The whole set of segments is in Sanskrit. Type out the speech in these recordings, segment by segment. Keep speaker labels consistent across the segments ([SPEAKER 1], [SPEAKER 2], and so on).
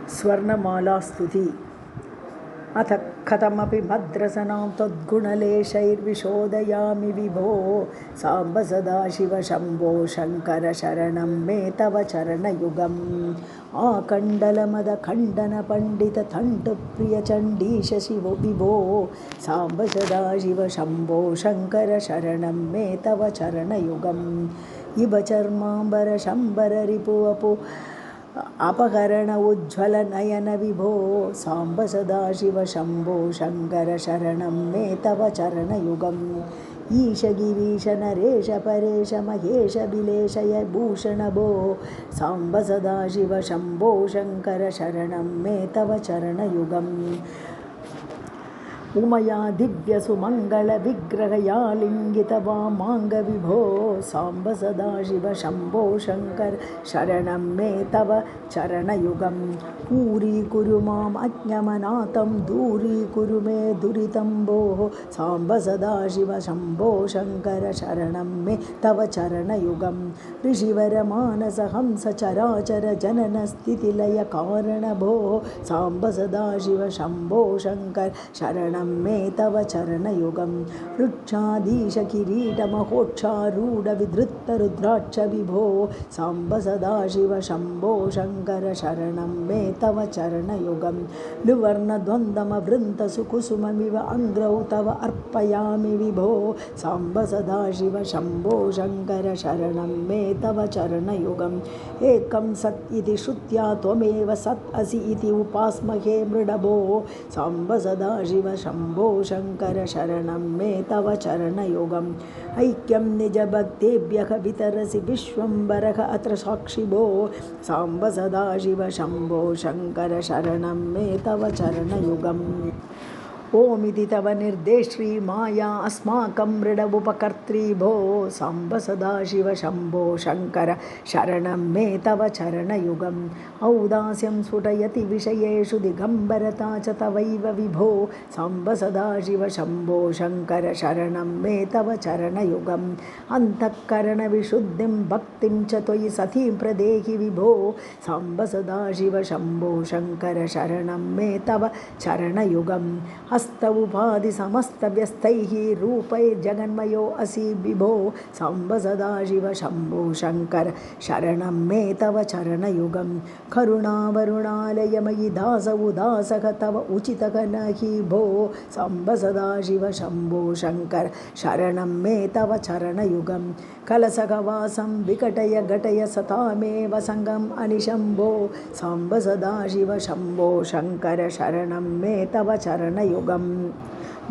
[SPEAKER 1] स्वर्णमालास्तुति। अथ कथमपि भद्रसनां त्वद्गुणलेशैर्विशोदयामि विभो। साम्ब सदाशिव शम्भो शङ्कर शरणं मे तव चरणयुगम्। आकण्डलमदखण्डनपण्डिततण्टुप्रियचण्डीश शिवो विभो। साम्ब सदाशिव शम्भो शङ्कर शरणं मे तव चरणयुगम्। इव चर्माम्बर शम्बर रिपुवपु अपहरण उज्ज्वल नयन विभो। साम्ब सदाशिव शम्भो शङ्कर शरणं मे तव चरणयुगम्। ईश गिरीश नरेश परेश महेश बिलेशय भूषण भो। साम्ब सदाशिव शम्भो शङ्कर शरणं मे तव चरणयुगम्। उमया दिव्यसुमङ्गलविग्रहयालिङ्गितवामाङ्ग विभो। साम्ब सदाशिव शम्भो शङ्कर शरणं मे तव चरणयुगम्। पूरीकुरु माम् अज्ञमनातं दूरीकुरु मे दुरितं भोः। साम्ब सदाशिव शम्भो शङ्कर शरणं मे तव चरणयुगम्। ऋषिवर मानस हंस चराचर जनन स्थितिलय कारण भोः। साम्ब सदाशिव शम्भो शङ्कर शरणं मे तव चरणयुगम्। वृक्षाधीश किरीटमहोक्षारूढ विधृत रुद्राक्ष विभो। साम्ब सदाशिव शम्भो शङ्कर शरणं मे तव चरणयुगम्। लुवर्णद्वन्द्वमवृन्त सुकुसुममिव अङ्ग्रौ तव अर्पयामि विभो। साम्ब सदाशिव शम्भो शङ्कर शरणं मे तव चरणयुगम्। एकं सत् इति श्रुत्या त्वमेव सत् असि इति उपास्महे मृडभो। साम्ब सदाशिव शम्भो शङ्कर शरणं मे तव चरणयुगम्। ऐक्यं निजभक्तेभ्यः वितरसि विश्वम्भरः अत्र साक्षि भो। साम्ब सदाशिव शम्भो शङ्कर शरणं मे तव चरणयुगम्। ओमिति तव निर्देश्री माया अस्माकं मृडवुपकर्त्री भो। साम्ब सदाशिव शम्भो शङ्कर शरणं मे तव चरणयुगम्। औदास्यं स्फुटयति विषयेषु दिगम्बरता च तवैव विभो। साम्ब सदाशिव शम्भो शङ्कर शरणं मे तव चरणयुगम्। अन्तःकरणविशुद्धिं भक्तिं च त्वयि सतीं प्रदेहि विभो। साम्ब सदाशिव शम्भो शङ्कर शरणं मे तव चरणयुगम्। हस्त उपाधि समस्तव्यस्तैः रूपैर्जगन्मयो असि विभो। साम्ब सदाशिव शम्भो शङ्कर शरणं मे तव चरणयुगम्। करुणावरुणालयमयि दास उदासः तव उचितः न हि भो। साम्ब सदाशिव शम्भो शङ्कर शरणं मे तव चरणयुगम्। कलसगवासं विकटय घटय सतामेव सङ्गम् अनिशम्भो। साम्ब सदाशिव शम्भो शङ्कर शरणं मे तव चरणयुगम्।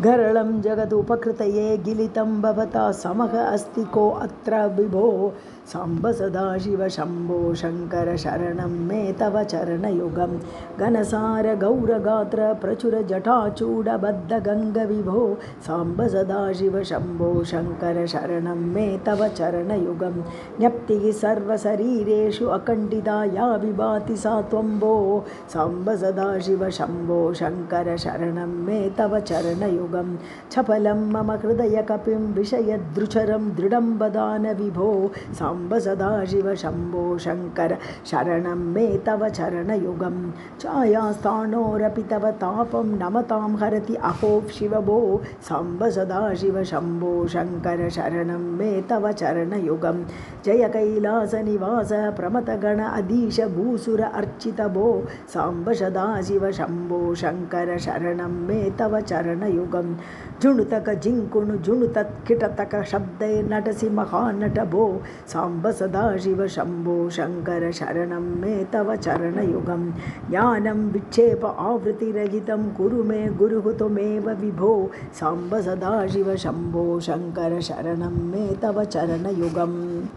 [SPEAKER 1] गरलं जगदुपकृतये गिलितं भवता समः अस्ति को अत्र विभो। साम्ब सदाशिव शम्भो शङ्कर शरणं मे तव चरणयुगम्। घनसार गौरगात्र प्रचुर जटाचूडबद्ध गङ्ग विभो। साम्ब सदाशिव शम्भो शङ्कर शरणं मे तव चरणयुगम्। ज्ञप्तिः सर्वशरीरेषु अखण्डिता या विभाति सा त्वं भो। साम्ब सदाशिव शम्भो शङ्कर शरणं मे तव चरणयुगम्। चपलं मम हृदय कपिं विषयदृचरं दृढं बदान विभो। साम्ब सदाशिव शम्भो शङ्कर शरणं मे तव चरणयुगम्। छायास्थाणोरपि तव तापं नमतां हरति अहो शिव भो। साम्ब सदाशिव शम्भो शङ्कर शरणं मे तव चरणयुगम्। जय कैलासनिवास प्रमथगण अधीश भूसुर अर्चित भो। साम्ब सदाशिव शम्भो शङ्कर शरणं मे तव चरणयुगम्। जुणुतक जिङ्कुणु जुणुतत्किटतक शब्दैर्नटसि महानट भो। साम्ब सदाशिव शम्भो शङ्कर शरणं मे तव चरणयुगम्। ज्ञानं विक्षेप आवृत्तिरहितं कुरु मे गुरुः त्वमेव विभो। साम्ब सदाशिव शम्भो शङ्कर शरणं मे तव चरणयुगम्।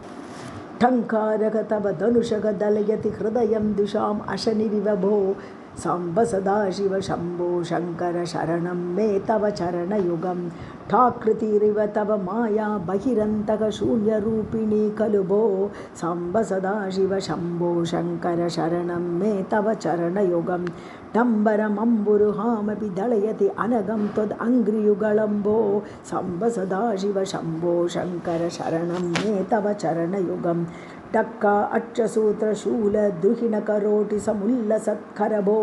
[SPEAKER 1] ठङ्कारः तव धनुषः दलयति हृदयं दिशाम् अशनिरिव भो। साम्ब सदाशिव शम्भो शङ्कर शरणं मे तव चरणयुगम्। ठाकृतिरिव तव माया बहिरन्तः शून्यरूपिणी खलु भो। साम्ब सदाशिव शम्भो शङ्कर शरणं मे तव चरणयुगम्। डम्बरमम्बुरुहामपि दलयति अनगं त्वदङ्घ्रियुगलं भो। साम्ब सदाशिव शम्भो शङ्कर शरणं मे तव चरणयुगम्। डक्का अक्षसूत्रशूलद्रुहिणकरोटि समुल्लसत्करभो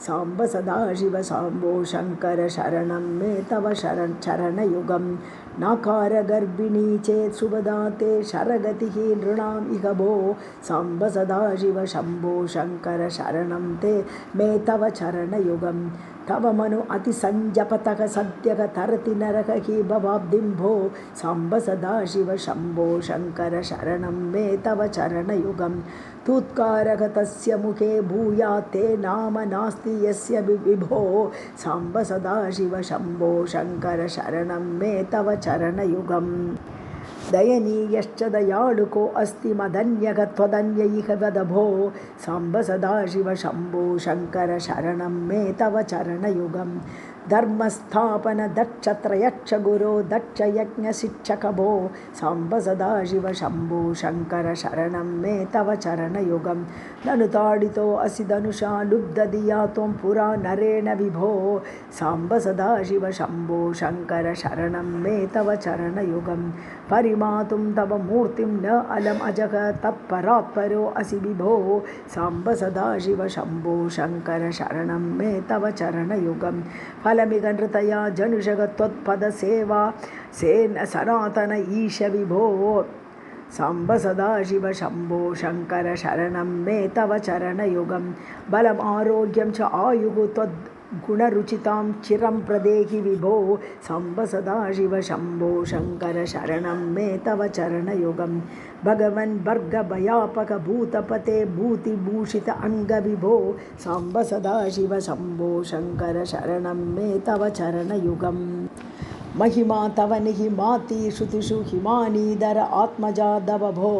[SPEAKER 1] साम्ब सदाशिव शाम्भो शङ्कर शरणं मे तव चरणयुगं नाकारगर्भिणी चेत् शुभदाते शरगतिः नृणाम् इह भो साम्ब सदाशिव शम्भो शङ्कर शरणं ते मे तव चरणयुगं तव मनु अतिसञ्जपतः सद्यः तरति नरः हि भवाब्धिं भो साम्ब सदाशिव शम्भो शङ्कर शरणं मे तव चरणयुगं तूत्कारः तस्य मुखे भूयात् ते नाम नास्ति यस्य विभो साम्ब सदाशिव शम्भो शङ्कर शरणं मे तव चरणयुगम् दयनीयश्च दयाळुको अस्ति मदन्यः त्वदन्य इह वदभो साम्ब सदाशिव शम्भो शङ्कर शरणं मे तव चरणयुगं धर्मस्थापन दक्षत्रयक्ष गुरो दक्षयज्ञशिक्षकभो साम्ब सदाशिव शम्भो शङ्कर शरणं मे तव चरणयुगं ननु ताडितो असि धनुषा लुब्धधिया त्वं पुरा नरेण विभो साम्ब सदाशिव शम्भो शङ्कर शरणं मे तव चरणयुगं परिमातुं तव मूर्तिं न अलम् अजः तत्परात्परो असि विभो साम्ब सदाशिव शम्भो शङ्कर शरणं मे तव चरणयुगं फलमिग नृतया जनुषग त्वत्पदसेवा सेन सनातन ईश विभो साम्ब सदाशिव शम्भो शङ्कर शरणं मे तव चरणयुगं बलम् आरोग्यं च आयुः त्वद्गुणरुचितां चिरं प्रदेहि विभो साम्ब सदाशिव शम्भो शङ्कर शरणं मे तव चरणयुगं भगवन् भर्गभयापक भूतपते भूतिभूषित अङ्गविभो साम्ब सदाशिव शम्भो शङ्कर शरणं मे तव चरणयुगम् महिमा तव निहिमाति श्रुतिषु हिमानीधर आत्मजादव भो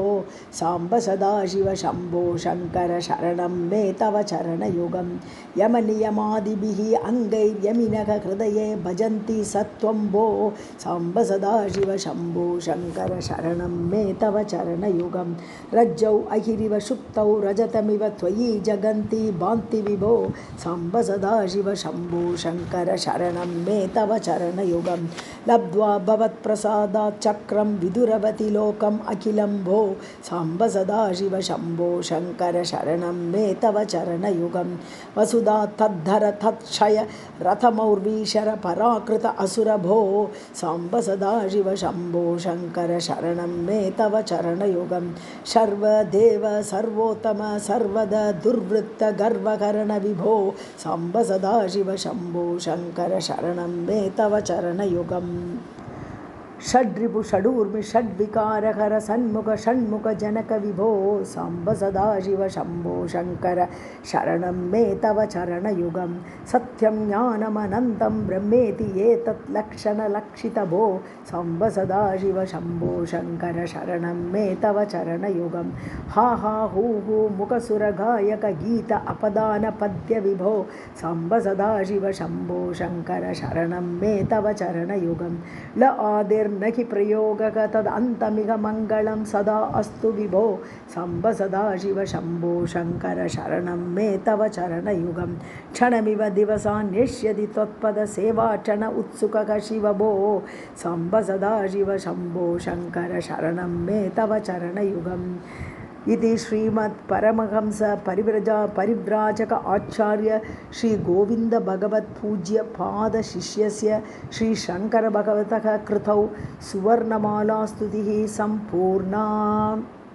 [SPEAKER 1] साम्ब सदाशिव शम्भो शङ्कर शरणं मे तव चरणयुगं यमनियमादिभिः अङ्गैर्यमिनः हृदये भजन्ति सत्वं भो साम्ब सदाशिव शम्भो शङ्कर शरणं मे तव चरणयुगं रज्जौ अहिरिव शुक्तौ रजतमिव त्वयि जगन्ति भान्ति विभो साम्ब सदाशिव शम्भो शङ्कर शरणं मे तव चरणयुगं लब्ध्वा भवत्प्रसादात् चक्रं विदुरवति लोकम् अखिलं भो साम्ब सदाशिव शम्भो शङ्कर शरणं मे तव चरणयुगं वसुधा तद्धर तत्क्षय रथमौर्वीशर पराकृत असुर भो साम्ब सदाशिव शम्भो शङ्कर शरणं मे तव चरणयुगं सर्वदेव सर्वोत्तम सर्वद दुर्वृत्त गर्वकर्ण विभो साम्ब सदाशिव शम्भो शङ्कर शरणं मे तव चरणयुगम् षड्रिपु षडूर्मि षड्विकारहर सन्मुख षण्मुख जनक विभो साम्ब सदाशिव शम्भो शङ्कर शरणं मे तव चरणयुगं सत्यं ज्ञानमनन्तं ब्रह्मेति एतत् लक्षणलक्षितभो साम्ब सदाशिव शम्भो शङ्कर शरणं मे तव चरणयुगं हा हा हू हू मुखसुरगायक गीत अपदान पद्य विभो साम्ब सदाशिव शम्भो शङ्कर शरणं मे तव चरणयुगं ल आदिर्नहि प्रयोगः तदन्तमिह मङ्गलं सदा अस्तु विभो साम्ब सदाशिव शम्भो शङ्कर शरणं मे तव चरणयुगं क्षणमिव दिवसान्यष्यति त्वत्पदसेवाचन उत्सुकः शिव भो साम्ब सदाशिव शम्भो शङ्कर शरणं मे तव चरणयुगम् इति श्रीमत्परमहंस परिव्राजक आचार्य श्री गोविंद भगवत पूज्य पाद शिष्यस्य श्री शंकर भगवतः कृतौ सुवर्णमाला स्तुतिः संपूर्णा।